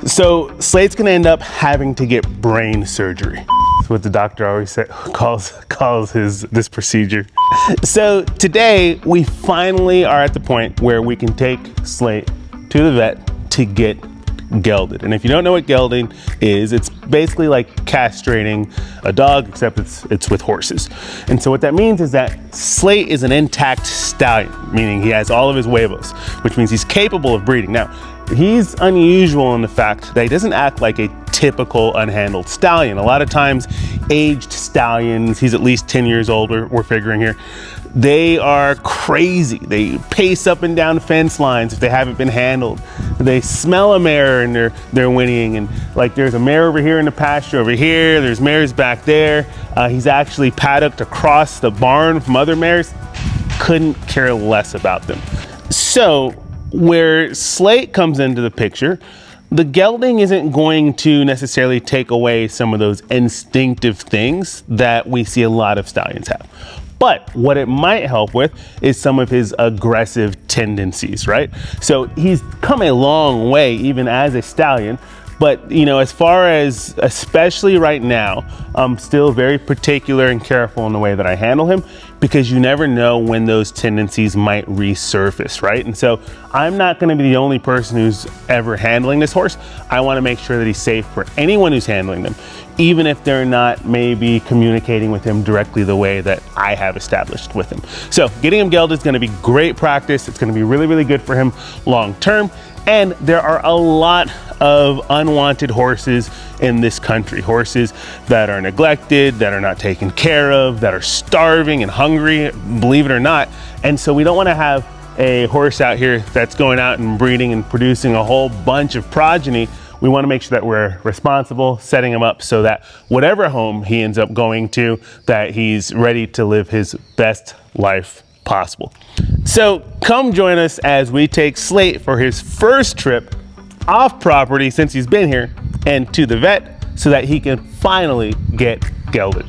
So Slate's gonna end up having to get brain surgery. That's what the doctor always calls this procedure. So today we finally are at the point where we can take Slate to the vet to get gelded. And if you don't know what gelding is, it's basically like castrating a dog, except it's with horses. And so what that means is that Slate is an intact stallion, meaning he has all of his huevos, which means he's capable of breeding. Now, he's unusual in the fact that he doesn't act like a typical unhandled stallion. A lot of times, aged stallions, he's at least 10 years old, we're figuring here, they are crazy. They pace up and down fence lines if they haven't been handled. They smell a mare and they're whinnying. And like there's a mare over here in the pasture over here, there's mares back there. He's actually paddocked across the barn from other mares. Couldn't care less about them. So where Slate comes into the picture, the gelding isn't going to necessarily take away some of those instinctive things that we see a lot of stallions have. But what it might help with is some of his aggressive tendencies, right? So he's come a long way even as a stallion, but you know, as far as, especially right now, I'm still very particular and careful in the way that I handle him, because you never know when those tendencies might resurface, right? And so I'm not gonna be the only person who's ever handling this horse. I wanna make sure that he's safe for anyone who's handling them, even if they're not maybe communicating with him directly the way that I have established with him. So getting him gelded is gonna be great practice. It's gonna be really, really good for him long term. And there are a lot of unwanted horses in this country. Horses that are neglected, that are not taken care of, that are starving and hungry, believe it or not. And so we don't wanna have a horse out here that's going out and breeding and producing a whole bunch of progeny. We wanna make sure that we're responsible, setting him up so that whatever home he ends up going to, that he's ready to live his best life possible. So come join us as we take Slate for his first trip off property since he's been here and to the vet so that he can finally get gelded.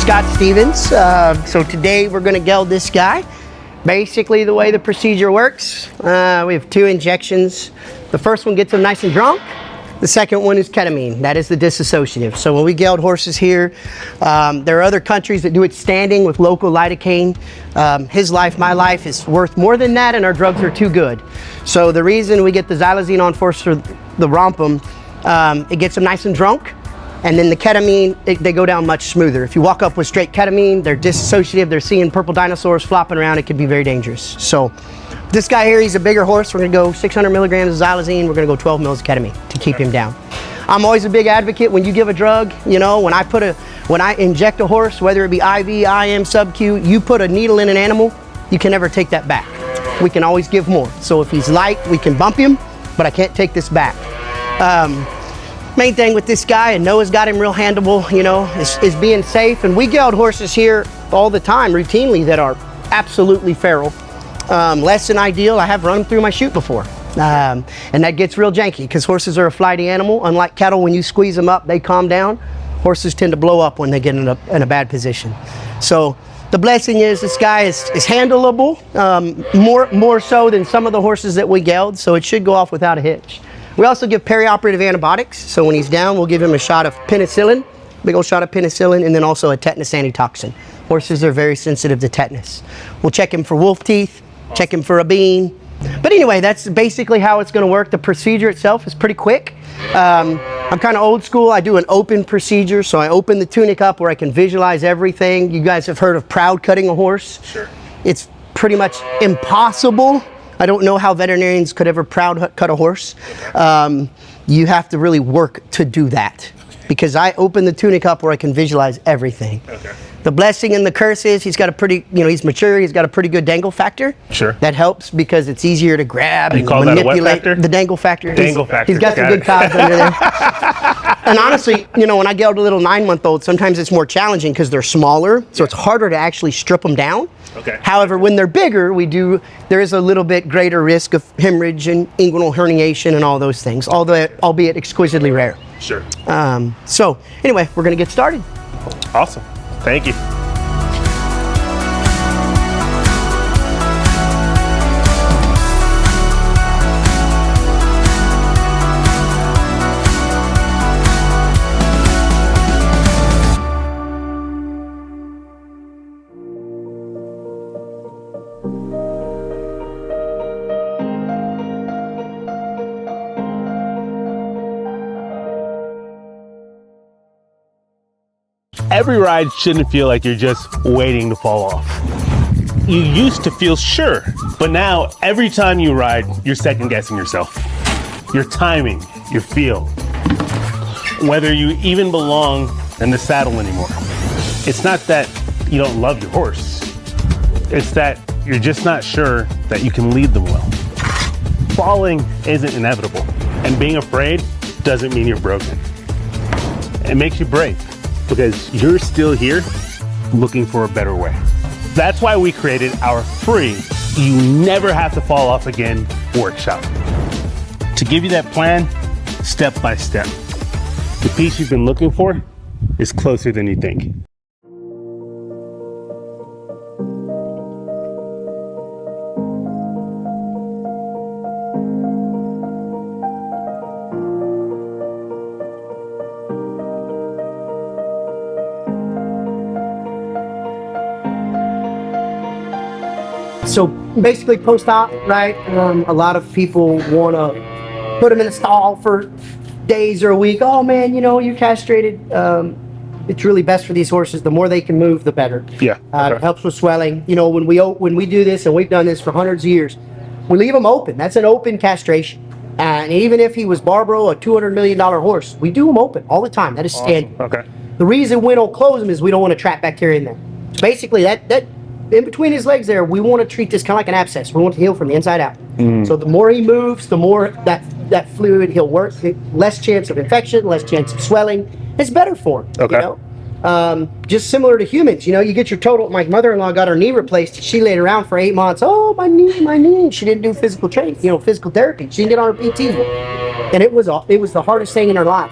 Scott Stevens. So today we're going to geld this guy. Basically the way the procedure works, we have 2 injections. The first one gets him nice and drunk. The second one is ketamine. That is the disassociative. So when we geld horses here, there are other countries that do it standing with local lidocaine. His life, my life, is worth more than that, and our drugs are too good. So the reason we get the xylazine on first for the rompum, it gets them nice and drunk. And then the ketamine, they go down much smoother. If you walk up with straight ketamine, they're disassociative, they're seeing purple dinosaurs flopping around, it could be very dangerous. So this guy here, he's a bigger horse. We're gonna go 600 milligrams of xylazine, we're gonna go 12 mils of ketamine to keep him down. I'm always a big advocate when you give a drug, you know, when I inject a horse, whether it be IV, IM, sub-Q, you put a needle in an animal, you can never take that back. We can always give more. So if he's light, we can bump him, but I can't take this back. Main thing with this guy, and Noah's got him real handleable, you know, is being safe. And we geld horses here all the time, routinely, that are absolutely feral. Less than ideal. I have run them through my chute before. And that gets real janky because horses are a flighty animal. Unlike cattle, when you squeeze them up, they calm down. Horses tend to blow up when they get in a bad position. So the blessing is this guy is handleable, more so than some of the horses that we geld, so it should go off without a hitch. We also give perioperative antibiotics, so when he's down, we'll give him a shot of penicillin, big old shot of penicillin, and then also a tetanus antitoxin. Horses are very sensitive to tetanus. We'll check him for wolf teeth, check him for a bean. But anyway, that's basically how it's going to work. The procedure itself is pretty quick. I'm kind of old school. I do an open procedure, so I open the tunic up where I can visualize everything. You guys have heard of proud cutting a horse? Sure. It's pretty much impossible. I don't know how veterinarians could ever proud cut a horse. You have to really work to do that because I open the tunic up where I can visualize everything. Okay. The blessing and the curse is he's got a pretty, he's mature, he's got a pretty good dangle factor. Sure. That helps because it's easier to grab and call that a what manipulate. factor? The dangle factor. Dangle factor. He's got some good cobs under there. And honestly, when I geld a little 9-month-old, sometimes it's more challenging because they're smaller, so it's harder to actually strip them down. Okay. However, when they're bigger, there is a little bit greater risk of hemorrhage and inguinal herniation and all those things, albeit exquisitely rare. Sure. So anyway, we're gonna get started. Awesome. Thank you. Every ride shouldn't feel like you're just waiting to fall off. You used to feel sure, but now every time you ride, you're second guessing yourself. Your timing, your feel, whether you even belong in the saddle anymore. It's not that you don't love your horse. It's that you're just not sure that you can lead them well. Falling isn't inevitable, and being afraid doesn't mean you're broken. It makes you brave, because you're still here looking for a better way. That's why we created our free You Never Have to Fall Off Again workshop. To give you that plan, step by step. The piece you've been looking for is closer than you think. So basically post-op, right? A lot of people want to put them in a stall for days or a week. Oh man, you're castrated. It's really best for these horses. The more they can move, the better. Yeah. Okay. It helps with swelling. When we do this, and we've done this for hundreds of years, we leave them open. That's an open castration. And even if he was Barbaro, a $200 million horse, we do them open all the time. That is standard. Awesome. Okay. The reason we don't close them is we don't want to trap bacteria in there. So basically, that in between his legs there, we want to treat this kind of like an abscess. We want to heal from the inside out. So the more he moves, the more that fluid he'll work. Less chance of infection, less chance of swelling. It's better for him. Okay. Just similar to humans, you get your total. My mother-in-law got her knee replaced. She laid around for 8 months. Oh, my knee. She didn't do physical training, physical therapy. She didn't get on her PT, and it was the hardest thing in her life.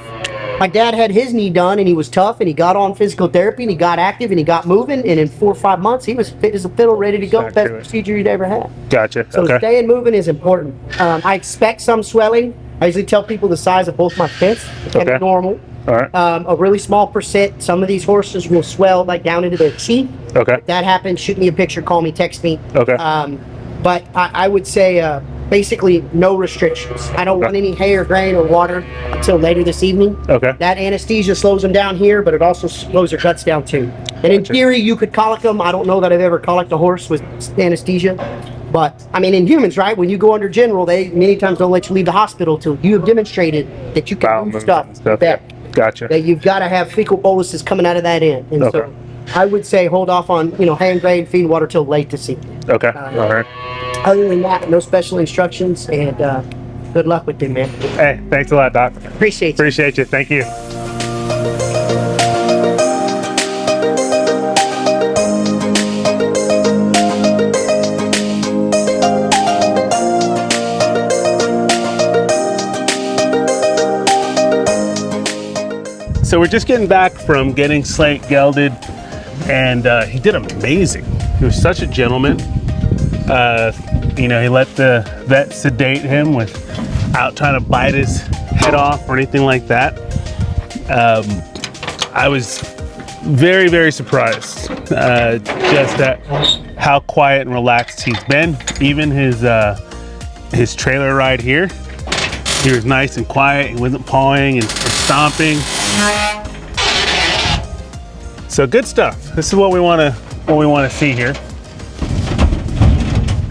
My dad had his knee done, and he was tough, and he got on physical therapy, and he got active, and he got moving, and in 4 or 5 months, he was fit as a fiddle, ready to go. Best procedure he'd ever had. Gotcha. So Okay. staying moving is important. I expect some swelling. I usually tell people the size of both my pits. It's kind of normal. All right. A really small percent. Some of these horses will swell like down into their teeth. Okay. If that happens, shoot me a picture, call me, text me. Okay. But I would say basically no restrictions. I don't want any hay or grain or water until later this evening. Okay. That anesthesia slows them down here, but it also slows their guts down too. And in theory, you could colic them. I don't know that I've ever colicked a horse with anesthesia. But, in humans, right, when you go under general, they many times don't let you leave the hospital till you have demonstrated that you can move stuff. Yeah. Gotcha. That you've got to have fecal boluses coming out of that end. And so I would say hold off on, hay and grain, feed, water till late this evening. Okay. All right. Other than that, no special instructions, and good luck with them, man. Hey, thanks a lot, Doc. Appreciate you. Thank you. So we're just getting back from getting Slate gelded, and he did amazing. He was such a gentleman. He let the vet sedate him without trying to bite his head off or anything like that. I was very, very surprised just at how quiet and relaxed he's been. Even his trailer ride here, he was nice and quiet. He wasn't pawing and stomping. So good stuff. This is what we want to see here.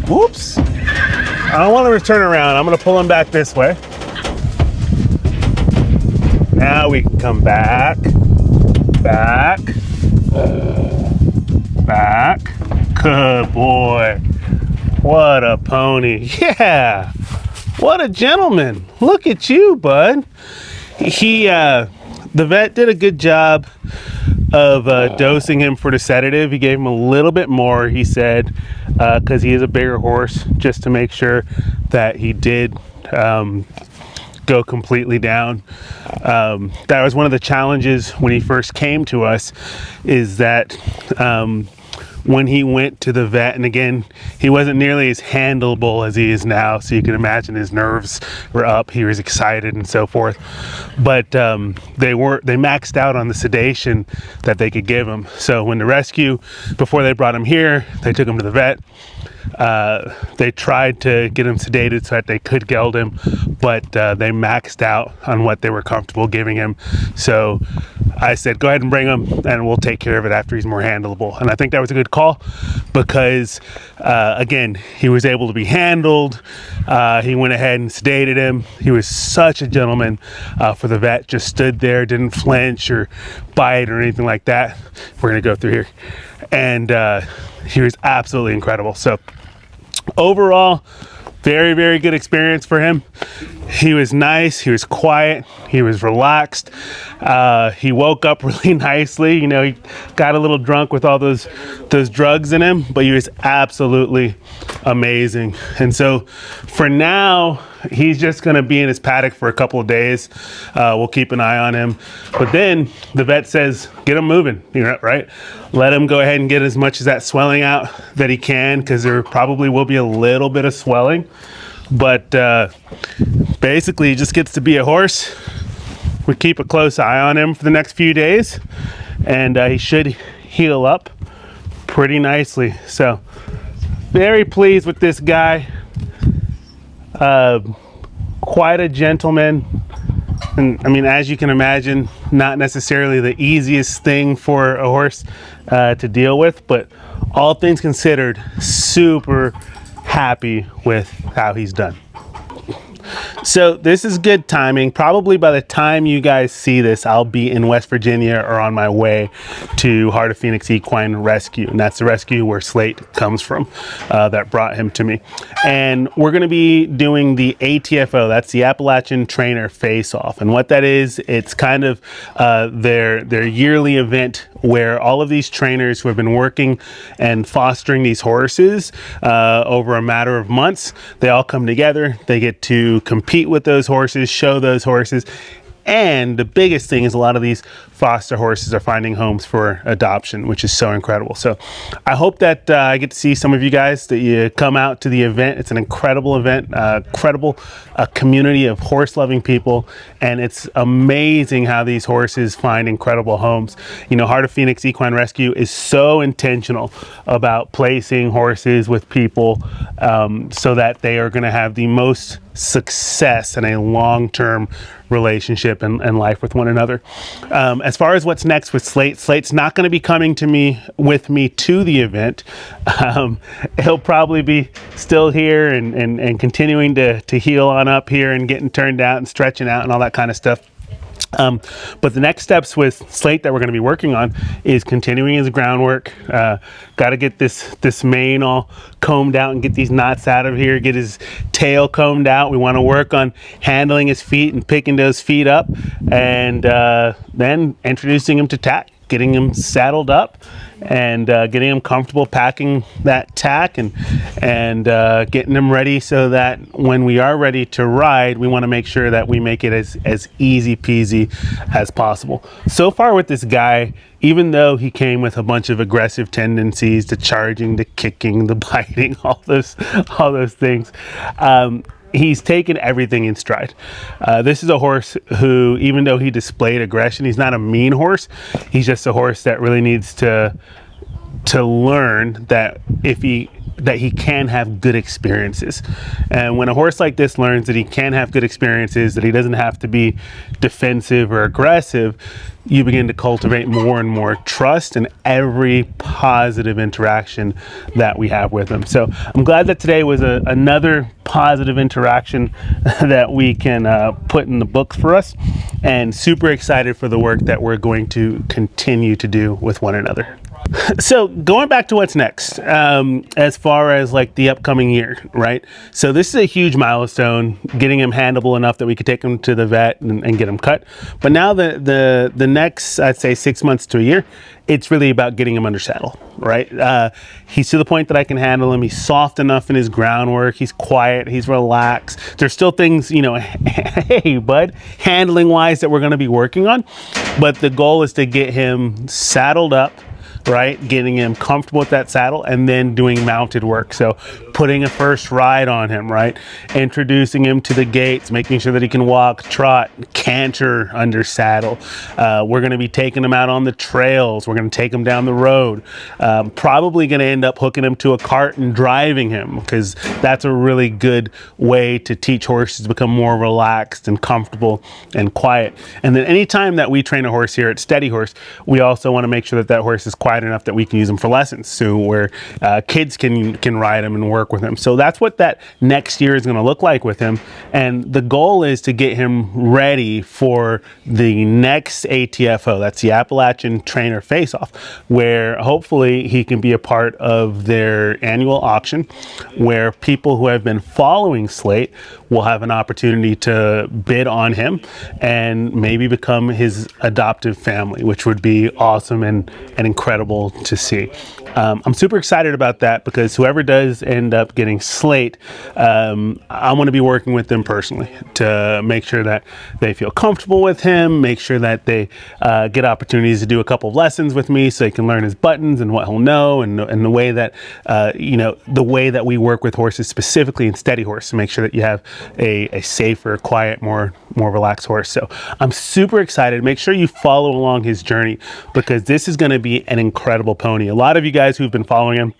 Whoops! I don't want him to turn around. I'm going to pull him back this way. Now we can come back. Back. Back. Good boy. What a pony. Yeah. What a gentleman. Look at you, bud. The vet did a good job of dosing him for the sedative. He gave him a little bit more, he said, because he is a bigger horse, just to make sure that he did go completely down. That was one of the challenges when he first came to us, is that when he went to the vet, and again, he wasn't nearly as handleable as he is now, so you can imagine his nerves were up, he was excited and so forth, but they maxed out on the sedation that they could give him. So when the rescue, before they brought him here, they took him to the vet. They tried to get him sedated so that they could geld him, but they maxed out on what they were comfortable giving him. So I said, go ahead and bring him and we'll take care of it after he's more handleable. And I think that was a good call because, again, he was able to be handled. He went ahead and sedated him. He was such a gentleman for the vet, just stood there, didn't flinch or bite or anything like that. We're going to go through here. And he was absolutely incredible. So overall, very, very good experience for him. He was nice, he was quiet, he was relaxed. He woke up really nicely. You know, he got a little drunk with all those drugs in him, but he was absolutely amazing. And so for now, he's just gonna be in his paddock for a couple of days. We'll keep an eye on him. But then the vet says, get him moving, you know, right? Let him go ahead and get as much of that swelling out that he can, because there probably will be a little bit of swelling. But basically, he just gets to be a horse. We keep a close eye on him for the next few days, and he should heal up pretty nicely. So very pleased with this guy. Quite a gentleman. And I mean, as you can imagine, not necessarily the easiest thing for a horse to deal with, but all things considered, super happy with how he's done. So this is good timing. Probably by the time you guys see this, I'll be in West Virginia or on my way to Heart of Phoenix Equine Rescue. And that's the rescue where Slate comes from, that brought him to me. And we're gonna be doing the ATFO, that's the Appalachian Trainer Face Off. And what that is, it's kind of their yearly event where all of these trainers who have been working and fostering these horses over a matter of months, they all come together, they get to compete with those horses, show those horses, and the biggest thing is a lot of these foster horses are finding homes for adoption, which is so incredible. So I hope that I get to see some of you guys, that you come out to the event. It's an incredible event, incredible community of horse-loving people, and it's amazing how these horses find incredible homes. You know, Heart of Phoenix Equine Rescue is so intentional about placing horses with people so that they are going to have the most success in a long-term relationship and life with one another. As far as what's next with Slate, Slate's not going to be coming with me to the event. He'll probably be still here and continuing to heal on up here and getting turned out and stretching out and all that kind of stuff. But the next steps with Slate that we're going to be working on is continuing his groundwork. Got to get this mane all combed out and get these knots out of here, get his tail combed out. We want to work on handling his feet and picking those feet up, and then introducing him to tack, getting him saddled up and getting him comfortable packing that tack and getting him ready so that when we are ready to ride, we want to make sure that we make it as easy peasy as possible. So far with this guy, even though he came with a bunch of aggressive tendencies to charging, to kicking, the biting, all those things, he's taken everything in stride. This is a horse who, even though he displayed aggression, he's not a mean horse. He's just a horse that really needs to learn that if he that he can have good experiences. And when a horse like this learns that he can have good experiences, that he doesn't have to be defensive or aggressive, you begin to cultivate more and more trust in every positive interaction that we have with him. So I'm glad that today was another positive interaction that we can put in the books for us, and super excited for the work that we're going to continue to do with one another. So going back to what's next, as far as like the upcoming year, right? So this is a huge milestone, getting him handleable enough that we could take him to the vet and get him cut. But now the next, I'd say 6 months to a year, it's really about getting him under saddle, right? He's to the point that I can handle him. He's soft enough in his groundwork. He's quiet. He's relaxed. There's still things, you know, hey, bud, handling wise that we're going to be working on. But the goal is to get him saddled up, right? Getting him comfortable with that saddle, and then doing mounted work. So putting a first ride on him, right? Introducing him to the gates, making sure that he can walk, trot, canter under saddle. We're going to be taking him out on the trails. We're going to take him down the road. Probably going to end up hooking him to a cart and driving him, because that's a really good way to teach horses to become more relaxed and comfortable and quiet. And then anytime that we train a horse here at Steady Horse, we also want to make sure that that horse is quiet enough that we can use him for lessons, so where kids can ride him and work with him. So that's what that next year is going to look like with him. And the goal is to get him ready for the next ATFO. That's the Appalachian Trainer Face Off, where hopefully he can be a part of their annual auction, where people who have been following Slate will have an opportunity to bid on him and maybe become his adoptive family, which would be awesome and incredible to see. I'm super excited about that, because whoever does end up getting Slate, I'm going to be working with them personally to make sure that they feel comfortable with him, make sure that they get opportunities to do a couple of lessons with me so they can learn his buttons and what he'll know, and the way that the way that we work with horses, specifically in Steady Horse, to make sure that you have a safer, quiet, more relaxed horse. So I'm super excited. Make sure you follow along his journey, because this is going to be an incredible pony. A lot of you guys who've been following him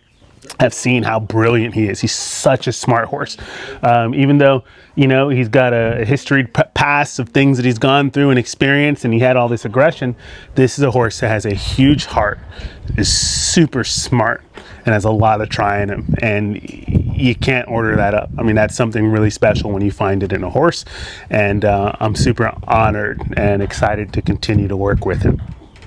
have seen how brilliant he is. He's such a smart horse. Even though, you know, he's got a history past of things that he's gone through and experienced, and he had all this aggression, this is a horse that has a huge heart, is super smart, and has a lot of try in him. And you can't order that up. I mean, that's something really special when you find it in a horse. And I'm super honored and excited to continue to work with him.